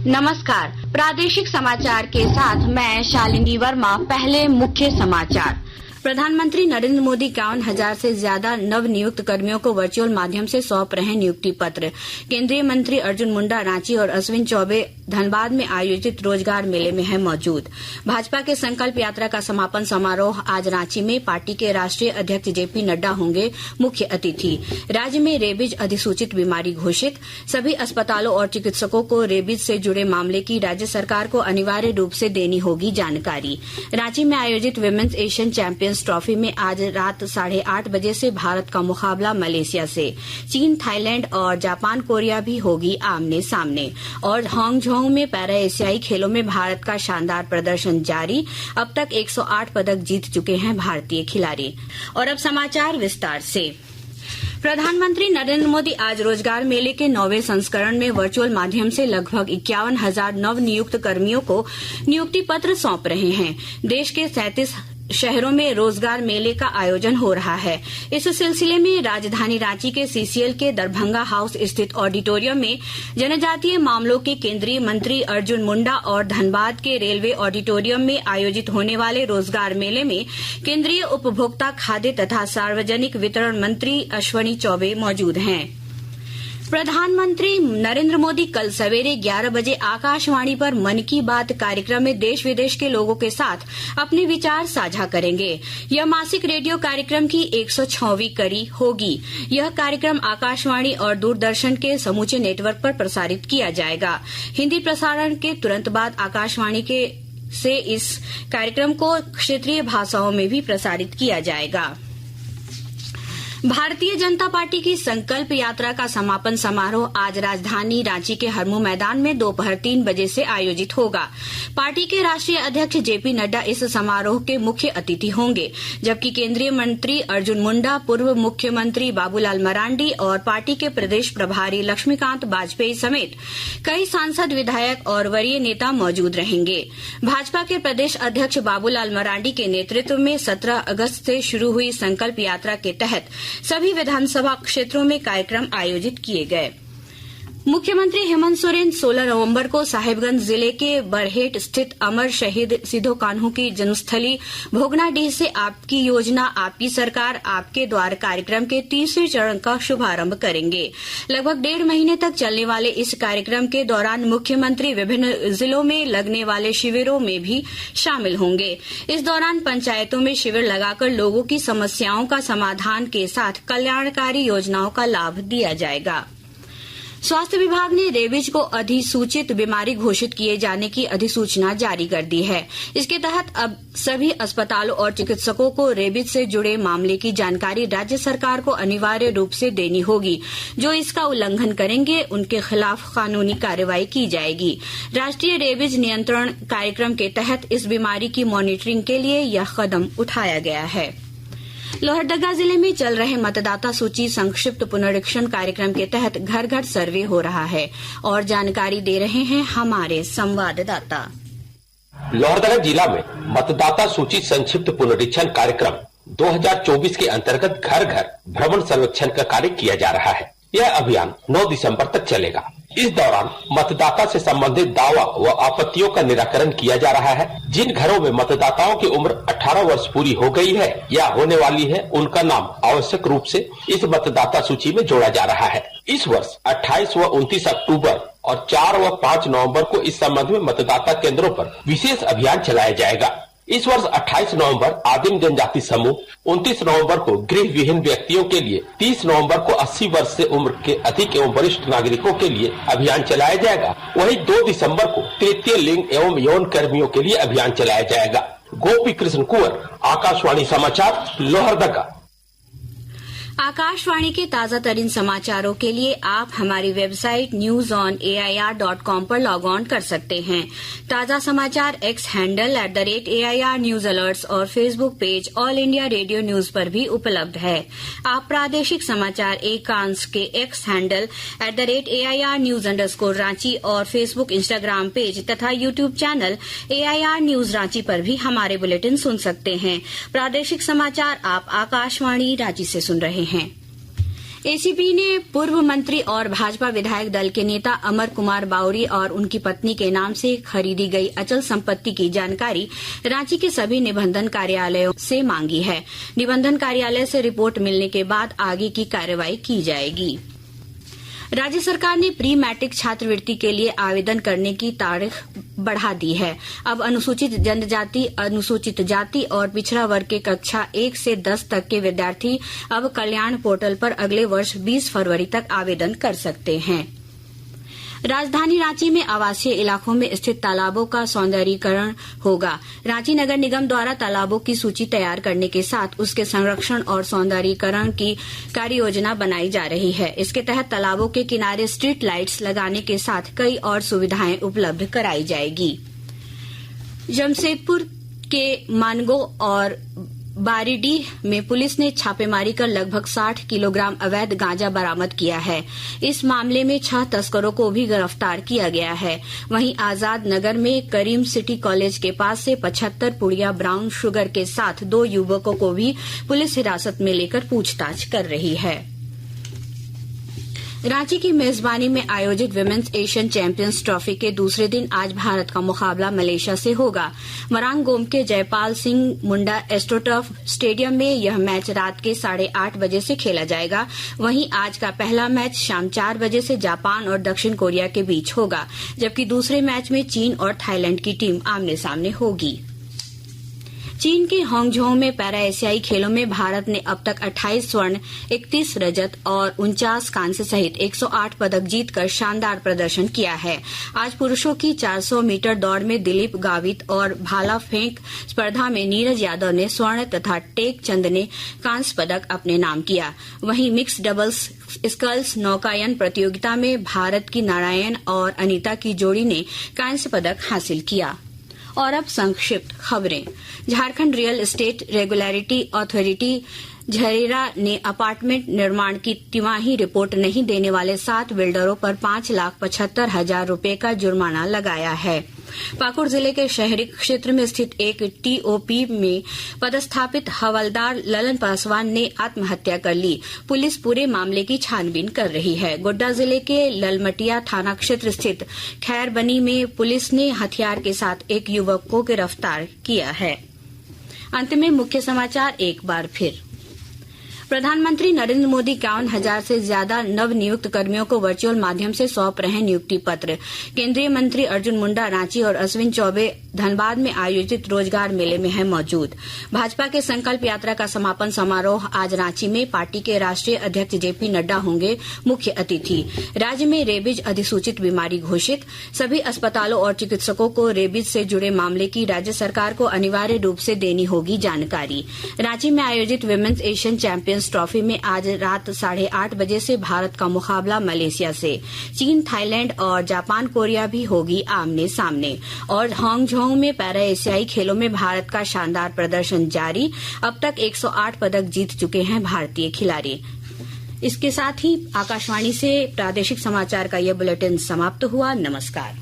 नमस्कार, प्रादेशिक समाचार के साथ मैं शालिनी वर्मा। पहले मुख्य समाचार। प्रधानमंत्री नरेंद्र मोदी 51,000 से ज्यादा नव नियुक्त कर्मियों को वर्चुअल माध्यम से सौंप रहे नियुक्ति पत्र। केंद्रीय मंत्री अर्जुन मुंडा रांची और अश्विन चौबे धनबाद में आयोजित रोजगार मेले में है मौजूद। भाजपा के संकल्प यात्रा का समापन समारोह आज रांची में। पार्टी के राष्ट्रीय अध्यक्ष जेपी नड्डा होंगे मुख्य अतिथि। राज्य में रेबीज अधिसूचित बीमारी घोषित। सभी अस्पतालों और चिकित्सकों को रेबीज से जुड़े मामले की राज्य सरकार को अनिवार्य रूप से देनी होगी जानकारी। रांची में आयोजित विमेन्स एशियन चैंपियंस ट्रॉफी में आज रात 8:30 बजे से भारत का मुकाबला मलेशिया से। चीन, थाईलैंड और जापान कोरिया भी होगी आमने सामने। और हांगझोंग में पैरा एशियाई खेलों में भारत का शानदार प्रदर्शन जारी। अब तक 108 पदक जीत चुके हैं भारतीय खिलाड़ी। और अब समाचार विस्तार से। प्रधानमंत्री नरेंद्र मोदी आज रोजगार मेले के 9वें संस्करण में वर्चुअल माध्यम से लगभग 51,000 नव नियुक्त कर्मियों को नियुक्ति पत्र सौंप रहे हैं। देश के 37 शहरों में रोजगार मेले का आयोजन हो रहा है। इस सिलसिले में राजधानी रांची के सीसीएल के दरभंगा हाउस स्थित ऑडिटोरियम में जनजातीय मामलों के केंद्रीय मंत्री अर्जुन मुंडा और धनबाद के रेलवे ऑडिटोरियम में आयोजित होने वाले रोजगार मेले में केंद्रीय उपभोक्ता खाद्य तथा सार्वजनिक वितरण मंत्री अश्विनी चौबे मौजूद हैं। प्रधानमंत्री नरेंद्र मोदी कल सवेरे 11 बजे आकाशवाणी पर मन की बात कार्यक्रम में देश विदेश के लोगों के साथ अपने विचार साझा करेंगे। यह मासिक रेडियो कार्यक्रम की 106वीं कड़ी होगी। यह कार्यक्रम आकाशवाणी और दूरदर्शन के समूचे नेटवर्क पर प्रसारित किया जाएगा। हिंदी प्रसारण के तुरंत बाद आकाशवाणी से इस कार्यक्रम को क्षेत्रीय भाषाओं में भी प्रसारित किया जाएगा। भारतीय जनता पार्टी की संकल्प यात्रा का समापन समारोह आज राजधानी रांची के हरमू मैदान में दोपहर 3 बजे से आयोजित होगा। पार्टी के राष्ट्रीय अध्यक्ष जेपी नड्डा इस समारोह के मुख्य अतिथि होंगे, जबकि केंद्रीय मंत्री अर्जुन मुंडा, पूर्व मुख्यमंत्री बाबूलाल मरांडी और पार्टी के प्रदेश प्रभारी लक्ष्मीकांत वाजपेयी समेत कई सांसद, विधायक और वरीय नेता मौजूद रहेंगे। भाजपा के प्रदेश अध्यक्ष बाबूलाल मरांडी के नेतृत्व में 17 अगस्त से शुरू हुई संकल्प यात्रा के तहत सभी विधानसभा क्षेत्रों में कार्यक्रम आयोजित किए गए। मुख्यमंत्री हेमंत सोरेन 16 नवंबर को साहिबगंज जिले के बरहेट स्थित अमर शहीद सिद्धो कान्हू की जन्मस्थली भोगनाडीह से आपकी योजना आपकी सरकार आपके द्वार कार्यक्रम के तीसरे चरण का शुभारंभ करेंगे। लगभग 1.5 महीने तक चलने वाले इस कार्यक्रम के दौरान मुख्यमंत्री विभिन्न जिलों में लगने वाले शिविरों में भी शामिल होंगे। इस दौरान पंचायतों में शिविर लगाकर लोगों की समस्याओं का समाधान के साथ कल्याणकारी योजनाओं का लाभ दिया जाएगा। स्वास्थ्य विभाग ने रेबीज को अधिसूचित बीमारी घोषित किए जाने की अधिसूचना जारी कर दी है। इसके तहत अब सभी अस्पतालों और चिकित्सकों को रेबीज से जुड़े मामले की जानकारी राज्य सरकार को अनिवार्य रूप से देनी होगी। जो इसका उल्लंघन करेंगे उनके खिलाफ कानूनी कार्रवाई की जाएगी। राष्ट्रीय रेबीज नियंत्रण कार्यक्रम के तहत इस बीमारी की मॉनिटरिंग के लिए यह कदम उठाया गया है। लोहरदगा जिले में चल रहे मतदाता सूची संक्षिप्त पुनरीक्षण कार्यक्रम के तहत घर घर सर्वे हो रहा है और जानकारी दे रहे हैं हमारे संवाददाता। लोहरदगा जिला में मतदाता सूची संक्षिप्त पुनरीक्षण कार्यक्रम 2024 के अंतर्गत घर घर भ्रमण सर्वेक्षण का कार्य किया जा रहा है। यह अभियान 9 दिसंबर तक चलेगा। इस दौरान मतदाता से संबंधित दावा व आपत्तियों का निराकरण किया जा रहा है। जिन घरों में मतदाताओं की उम्र 18 वर्ष पूरी हो गई है या होने वाली है, उनका नाम आवश्यक रूप से इस मतदाता सूची में जोड़ा जा रहा है। इस वर्ष 28 व 29 अक्टूबर और 4 व 5 नवंबर को इस संबंध में मतदाता केंद्रों पर विशेष अभियान चलाया जाएगा। इस वर्ष 28 नवंबर आदिम जनजाति समूह, 29 नवंबर को गृह विहीन व्यक्तियों के लिए, 30 नवंबर को 80 वर्ष से उम्र के अधिक एवं वरिष्ठ नागरिकों के लिए अभियान चलाया जाएगा। वहीं 2 दिसंबर को तृतीय लिंग एवं यौन कर्मियों के लिए अभियान चलाया जाएगा। गोपी कृष्ण कुंवर, आकाशवाणी समाचार, लोहरदगा। आकाशवाणी के ताजा तरीन समाचारों के लिए आप हमारी वेबसाइट newsonair.com पर लॉग ऑन कर सकते हैं। ताजा समाचार X handle @AIR news alerts और Facebook page all India radio news पर भी उपलब्ध है। आप प्रादेशिक समाचार एकांश के X handle @AIR news _Ranchi और फेसबुक, इंस्टाग्राम पेज तथा YouTube channel AIR news Ranchi पर भी हमारे बुलेटिन सुन सकते हैं। प्रादेशिक समाचार आप आकाशवाणी रांची से सुन रहे हैं। एसीबी ने पूर्व मंत्री और भाजपा विधायक दल के नेता अमर कुमार बावरी और उनकी पत्नी के नाम से खरीदी गई अचल संपत्ति की जानकारी रांची के सभी निबंधन कार्यालयों से मांगी है। निबंधन कार्यालय से रिपोर्ट मिलने के बाद आगे की कार्रवाई की जाएगी। राज्य सरकार ने प्री मैट्रिक छात्रवृत्ति के लिए आवेदन करने की तारीख बढ़ा दी है। अब अनुसूचित जनजाति, अनुसूचित जाति और पिछड़ा वर्ग के कक्षा 1 से 10 तक के विद्यार्थी अब कल्याण पोर्टल पर अगले वर्ष 20 फरवरी तक आवेदन कर सकते हैं। राजधानी रांची में आवासीय इलाकों में स्थित तालाबों का सौंदर्यीकरण होगा। रांची नगर निगम द्वारा तालाबों की सूची तैयार करने के साथ उसके संरक्षण और सौंदर्यीकरण की कार्ययोजना बनाई जा रही है। इसके तहत तालाबों के किनारे स्ट्रीट लाइट्स लगाने के साथ कई और सुविधाएं उपलब्ध कराई जाएगी। जमशेदपुर के मानगो और बारीडीह में पुलिस ने छापेमारी कर लगभग 60 किलोग्राम अवैध गांजा बरामद किया है। इस मामले में 6 तस्करों को भी गिरफ्तार किया गया है। वहीं आजाद नगर में करीम सिटी कॉलेज के पास से 75 पुड़िया ब्राउन शुगर के साथ 2 युवकों को भी पुलिस हिरासत में लेकर पूछताछ कर रही है। रांची की मेजबानी में आयोजित विमेन्स एशियन चैंपियंस ट्रॉफी के दूसरे दिन आज भारत का मुकाबला मलेशिया से होगा। मरांगगोम के जयपाल सिंह मुंडा एस्ट्रोटर्फ स्टेडियम में यह मैच रात के 8:30 बजे से खेला जाएगा। वहीं आज का पहला मैच शाम 4 बजे से जापान और दक्षिण कोरिया के बीच होगा, जबकि दूसरे मैच में चीन और थाईलैंड की टीम आमने सामने होगी। चीन के हांगझोउ में पैरा एशियाई खेलों में भारत ने अब तक 28 स्वर्ण, 31 रजत और 49 कांस्य सहित 108 पदक जीतकर शानदार प्रदर्शन किया है। आज पुरुषों की 400 मीटर दौड़ में दिलीप गावित और भाला फेंक स्पर्धा में नीरज यादव ने स्वर्ण तथा टेक चंद ने कांस्य पदक अपने नाम किया। वहीं मिक्स डबल्स स्कल्स नौकायन प्रतियोगिता में भारत की नारायण और अनीता की जोड़ी ने कांस्य पदक हासिल किया। और अब संक्षिप्त खबरें। Jharkhand real estate regulatory authority JHARERA ने अपार्टमेंट निर्माण की तिमाही रिपोर्ट नहीं देने वाले 7 बिल्डरों पर 5,75,000 रूपये का जुर्माना लगाया है। पाकुड़ जिले के शहरी क्षेत्र में स्थित एक टीओपी में पदस्थापित हवलदार ललन पासवान ने आत्महत्या कर ली। पुलिस पूरे मामले की छानबीन कर रही है। गोड्डा जिले के ललमटिया थाना क्षेत्र स्थित खैरबनी में पुलिस ने हथियार के साथ एक युवक को गिरफ्तार किया है। अंत में मुख्य समाचार एक बार फिर। प्रधानमंत्री नरेंद्र मोदी 51,000 से ज्यादा नव नियुक्त कर्मियों को वर्चुअल माध्यम से सौंप रहे नियुक्ति पत्र। केंद्रीय मंत्री अर्जुन मुंडा रांची और अश्विन चौबे धनबाद में आयोजित रोजगार मेले में है मौजूद। भाजपा के संकल्प यात्रा का समापन समारोह आज रांची में। पार्टी के राष्ट्रीय अध्यक्ष जेपी नड्डा होंगे मुख्य अतिथि। राज्य में रेबीज अधिसूचित बीमारी घोषित। सभी अस्पतालों और चिकित्सकों को रेबीज से जुड़े मामले की राज्य सरकार को अनिवार्य रूप से देनी होगी जानकारी। रांची में आयोजित विमेन्स एशियन चैंपियंस ट्रॉफी में आज रात 8:30 बजे से भारत का मुकाबला मलेशिया से। चीन, थाईलैंड और जापान कोरिया भी होगी आमने सामने। और हांगझोउ में पैरा एशियाई खेलों में भारत का शानदार प्रदर्शन जारी। अब तक 108 पदक जीत चुके हैं भारतीय खिलाड़ी। इसके साथ ही आकाशवाणी से प्रादेशिक समाचार का यह बुलेटिन समाप्त हुआ। नमस्कार।